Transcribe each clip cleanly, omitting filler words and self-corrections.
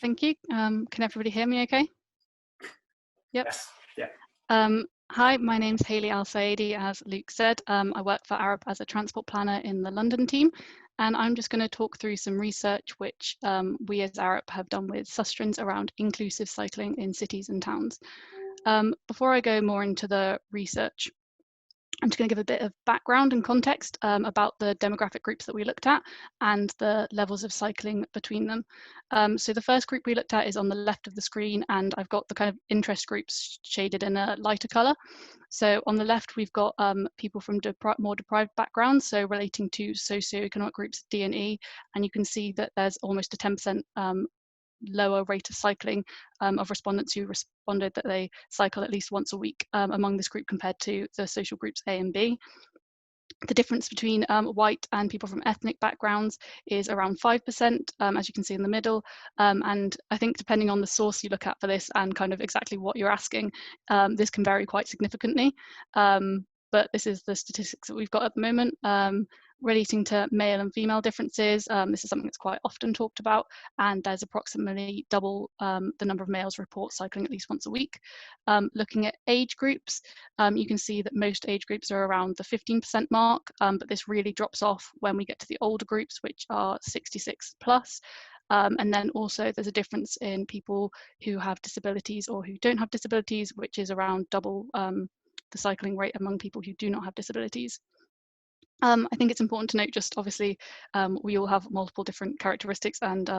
Thank you. Can everybody hear me okay? Yep. Yes. Yeah. Hi, my name's Hayley Al-Siaidi, as Luke said. I work for Arup as a transport planner in the London team, and I'm just going to talk through some research which we as Arup have done with sustrans around inclusive cycling in cities and towns. Before I go more into the research, I'm just going to give a bit of background and context about the demographic groups that we looked at and the levels of cycling between them. So the first group we looked at is on the left of the screen, and I've got the kind of interest groups shaded in a lighter colour. So on the left, we've got people from more deprived backgrounds, so relating to socioeconomic groups D and E, and you can see that there's almost a 10% lower rate of cycling of respondents who responded that they cycle at least once a week among this group compared to the social groups A and B. The difference between white and people from ethnic backgrounds is around 5%, as you can see in the middle. And I think depending on the source you look at for this and kind of exactly what you're asking, this can vary quite significantly. But this is the statistics that we've got at the moment. Relating to male and female differences, this is something that's quite often talked about, and there's approximately double the number of males report cycling at least once a week. Looking at age groups, you can see that most age groups are around the 15% mark, but this really drops off when we get to the older groups, which are 66 plus. And then also there's a difference in people who have disabilities or who don't have disabilities, which is around double the cycling rate among people who do not have disabilities. I think it's important to note, just obviously, we all have multiple different characteristics and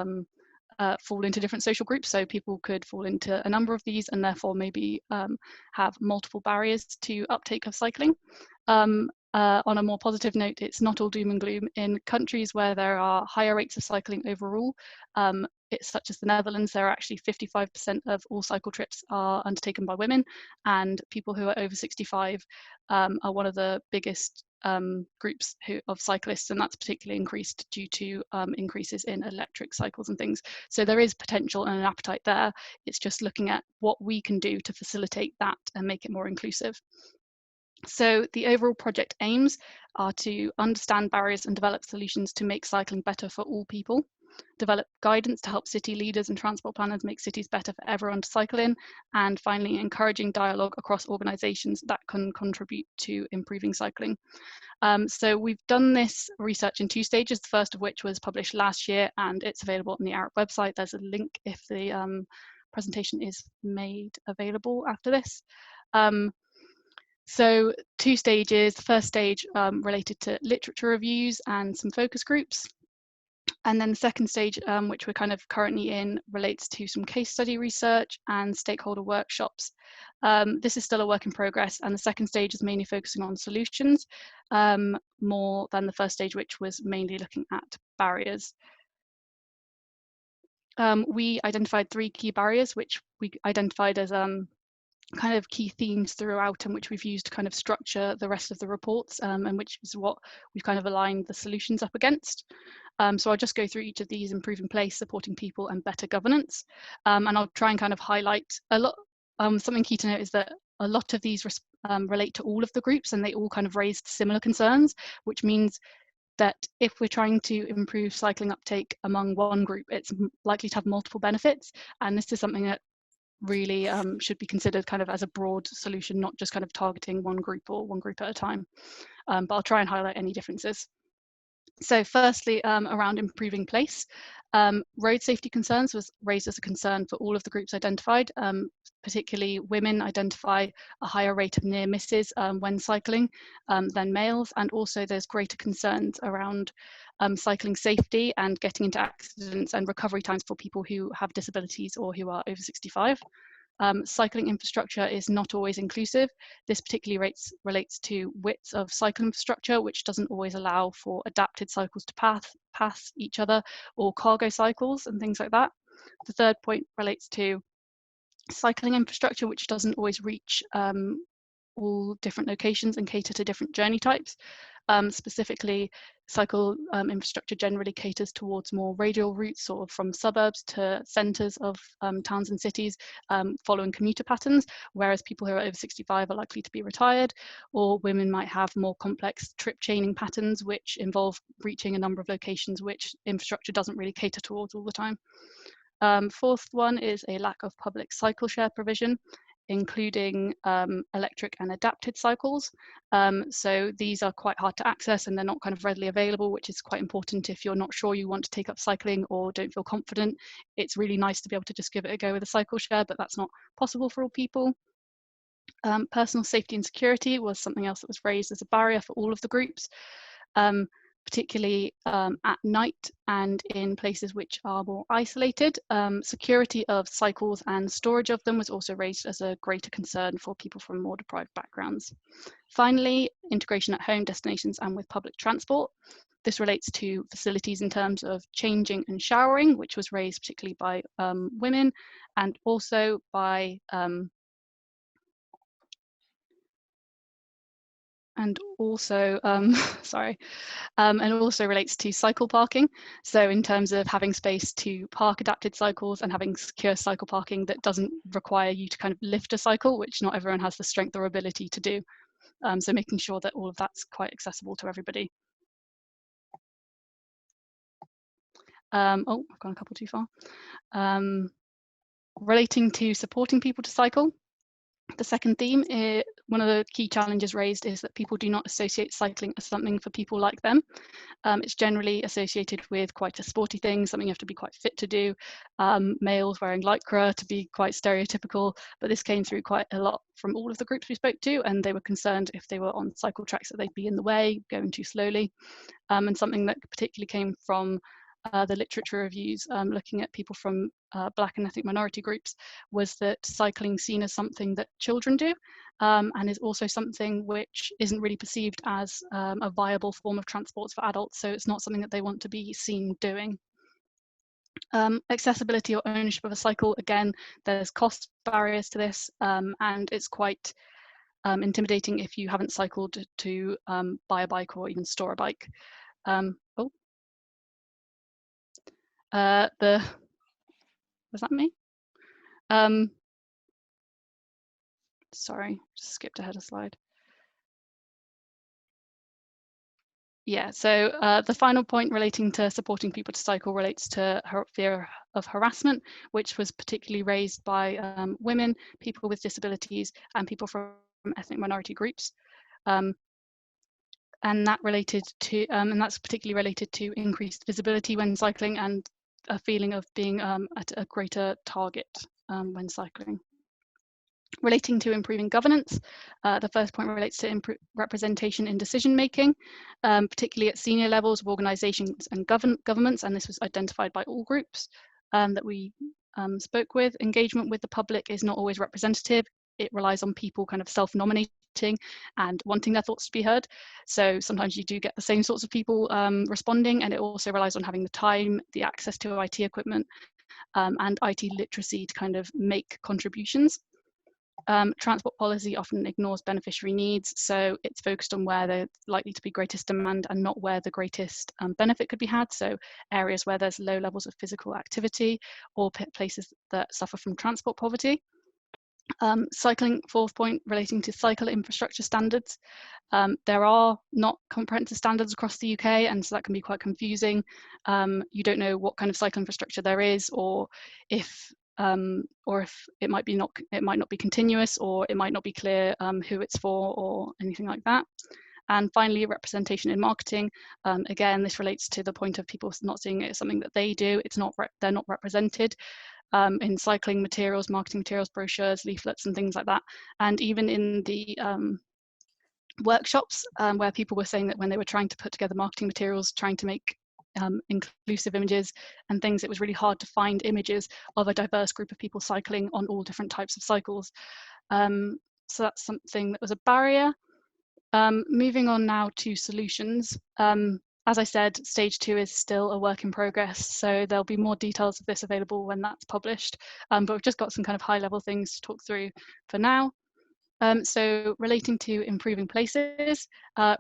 fall into different social groups. So people could fall into a number of these and therefore maybe have multiple barriers to uptake of cycling. On a more positive note, it's not all doom and gloom. In countries where there are higher rates of cycling overall, it's such as the Netherlands, there are actually 55% of all cycle trips are undertaken by women, and people who are over 65 are one of the biggest groups of cyclists, and that's particularly increased due to increases in electric cycles and things. So there is potential and an appetite there. It's just looking at what we can do to facilitate that and make it more inclusive. So the overall project aims are to understand barriers and develop solutions to make cycling better for all people, develop guidance to help city leaders and transport planners make cities better for everyone to cycle in, and finally encouraging dialogue across organisations that can contribute to improving cycling. So we've done this research in 2 stages, the first of which was published last year, and it's available on the Arup website. There's a link if the presentation is made available after this. So 2 stages. The first stage related to literature reviews and some focus groups. And then the second stage, which we're kind of currently in, relates to some case study research and stakeholder workshops. This is still a work in progress, and the second stage is mainly focusing on solutions, more than the first stage, which was mainly looking at barriers. We identified 3 key barriers, which we identified as kind of key themes throughout, and which we've used to kind of structure the rest of the reports, and which is what we've kind of aligned the solutions up against. So I'll just go through each of these: improving place, supporting people, and better governance. And I'll try and kind of highlight a lot. Something key to note is that a lot of these relate to all of the groups, and they all kind of raised similar concerns, which means that if we're trying to improve cycling uptake among one group, it's likely to have multiple benefits. And this is something that really should be considered kind of as a broad solution, not just kind of targeting one group or one group at a time. But I'll try and highlight any differences. So firstly, around improving place, road safety concerns was raised as a concern for all of the groups identified. Particularly women identify a higher rate of near misses when cycling than males, and also there's greater concerns around cycling safety and getting into accidents and recovery times for people who have disabilities or who are over 65. Cycling infrastructure is not always inclusive. This particularly relates to widths of cycle infrastructure, which doesn't always allow for adapted cycles to pass each other, or cargo cycles and things like that. The third point relates to cycling infrastructure, which doesn't always reach all different locations and cater to different journey types. Specifically, cycle infrastructure generally caters towards more radial routes, sort of from suburbs to centres of towns and cities, following commuter patterns, whereas people who are over 65 are likely to be retired, or women might have more complex trip chaining patterns, which involve reaching a number of locations which infrastructure doesn't really cater towards all the time. Fourth one is a lack of public cycle share provision, including electric and adapted cycles. So these are quite hard to access and they're not kind of readily available, which is quite important if you're not sure you want to take up cycling or don't feel confident. It's really nice to be able to just give it a go with a cycle share, but that's not possible for all people. Personal safety and security was something else that was raised as a barrier for all of the groups, particularly at night and in places which are more isolated. Security of cycles and storage of them was also raised as a greater concern for people from more deprived backgrounds. Finally, integration at home, destinations and with public transport. This relates to facilities in terms of changing and showering, which was raised particularly by women, and also by sorry, and also relates to cycle parking. So in terms of having space to park adapted cycles and having secure cycle parking that doesn't require you to kind of lift a cycle, which not everyone has the strength or ability to do. So making sure that all of that's quite accessible to everybody. Oh, I've gone a couple too far. Relating to supporting people to cycle. The second theme, one of the key challenges raised is that people do not associate cycling as something for people like them. It's generally associated with quite a sporty thing, something you have to be quite fit to do, males wearing lycra to be quite stereotypical, but this came through quite a lot from all of the groups we spoke to, and they were concerned if they were on cycle tracks that they'd be in the way, going too slowly. And something that particularly came from the literature reviews looking at people from Black and ethnic minority groups was that cycling seen as something that children do and is also something which isn't really perceived as a viable form of transport for adults, so it's not something that they want to be seen doing. Accessibility or ownership of a cycle, again, there's cost barriers to this and it's quite intimidating if you haven't cycled to buy a bike or even store a bike. Was that me? Sorry, just skipped ahead a slide. Yeah, so the final point relating to supporting people to cycle relates to fear of harassment, which was particularly raised by women, people with disabilities, and people from ethnic minority groups. And that related to, and that's particularly related to increased visibility when cycling and a feeling of being at a greater target when cycling. Relating to improving governance, the first point relates to representation in decision making, particularly at senior levels of organisations and governments, and this was identified by all groups that we spoke with. Engagement with the public is not always representative. It relies on people kind of self-nominating and wanting their thoughts to be heard. So sometimes you do get the same sorts of people responding, and it also relies on having the time, the access to IT equipment, and IT literacy to kind of make contributions. Transport policy often ignores beneficiary needs, so it's focused on where there's likely to be greatest demand and not where the greatest benefit could be had. So areas where there's low levels of physical activity or places that suffer from transport poverty. Cycling, fourth point, relating to cycle infrastructure standards. There are not comprehensive standards across the UK, and so that can be quite confusing. You don't know what kind of cycle infrastructure there is, or if it might not be continuous, or it might not be clear who it's for or anything like that. And finally, representation in marketing. Again, this relates to the point of people not seeing it as something that they do. They're not represented in cycling materials, marketing materials, brochures, leaflets, and things like that. And even in the workshops where people were saying that when they were trying to put together marketing materials, trying to make inclusive images and things, it was really hard to find images of a diverse group of people cycling on all different types of cycles. So that's something that was a barrier. Moving on now to solutions. As I said, stage 2 is still a work in progress, so there'll be more details of this available when that's published, but we've just got some kind of high level things to talk through for now. So relating to improving places,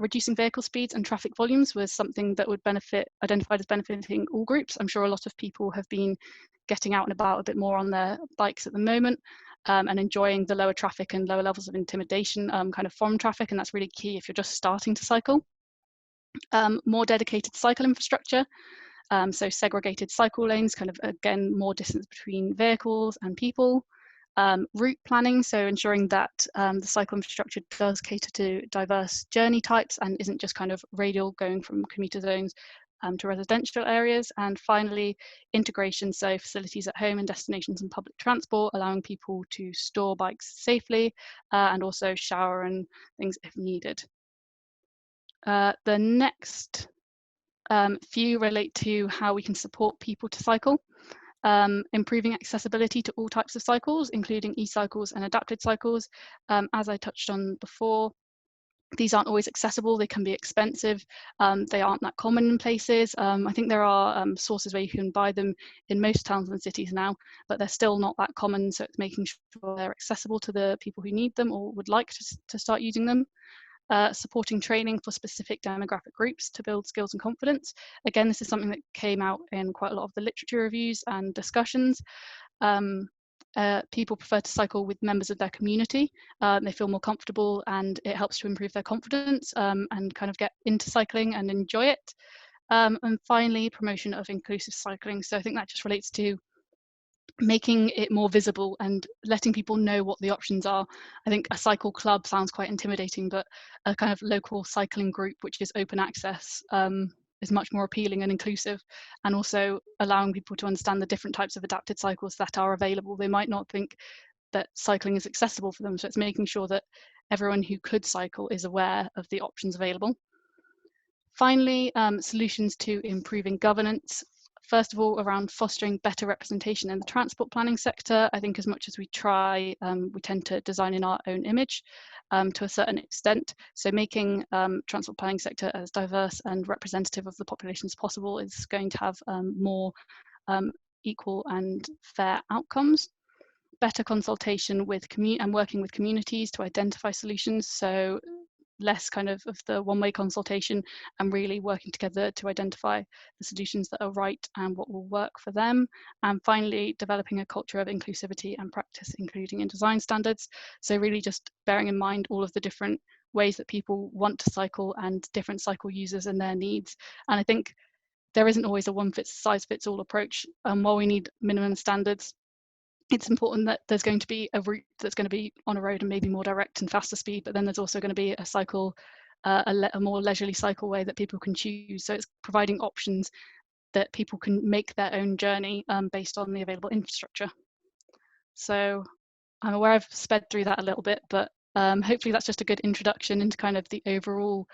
reducing vehicle speeds and traffic volumes was something that would identified as benefiting all groups. I'm sure a lot of people have been getting out and about a bit more on their bikes at the moment and enjoying the lower traffic and lower levels of intimidation kind of from traffic, and that's really key if you're just starting to cycle. More dedicated cycle infrastructure. So segregated cycle lanes, kind of again, more distance between vehicles and people. Route planning, so ensuring that the cycle infrastructure does cater to diverse journey types and isn't just kind of radial going from commuter zones to residential areas. And finally, integration, so facilities at home and destinations and public transport, allowing people to store bikes safely and also shower and things if needed. The next few relate to how we can support people to cycle. Improving accessibility to all types of cycles, including e-cycles and adapted cycles. As I touched on before, these aren't always accessible, they can be expensive, they aren't that common in places. I think there are sources where you can buy them in most towns and cities now, but they're still not that common, so it's making sure they're accessible to the people who need them or would like to start using them. Supporting training for specific demographic groups to build skills and confidence. Again, this is something that came out in quite a lot of the literature reviews and discussions. People prefer to cycle with members of their community. They feel more comfortable and it helps to improve their confidence and kind of get into cycling and enjoy it. And finally, promotion of inclusive cycling. So I think that just relates to making it more visible and letting people know what the options are. I think a cycle club sounds quite intimidating, but a kind of local cycling group, which is open access, is much more appealing and inclusive, and also allowing people to understand the different types of adapted cycles that are available. They might not think that cycling is accessible for them, so it's making sure that everyone who could cycle is aware of the options available. Finally, solutions to improving governance. First of all, around fostering better representation in the transport planning sector. I think as much as we try, we tend to design in our own image to a certain extent. So making transport planning sector as diverse and representative of the population as possible is going to have more equal and fair outcomes. Better consultation with and working with communities to identify solutions. So less kind of the one-way consultation and really working together to identify the solutions that are right and what will work for them. And finally, developing a culture of inclusivity and practice, including in design standards. So really just bearing in mind all of the different ways that people want to cycle and different cycle users and their needs. And I think there isn't always a one-size-fits-all approach. While we need minimum standards, it's important that there's going to be a route that's going to be on a road and maybe more direct and faster speed, but then there's also going to be a cycle, a more leisurely cycle way that people can choose. So it's providing options that people can make their own journey based on the available infrastructure. So I'm aware I've sped through that a little bit, but hopefully that's just a good introduction into kind of the overall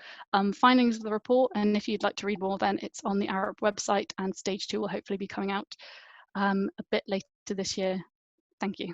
findings of the report. And if you'd like to read more, then it's on the Arup website, and stage 2 will hopefully be coming out a bit later this year. Thank you.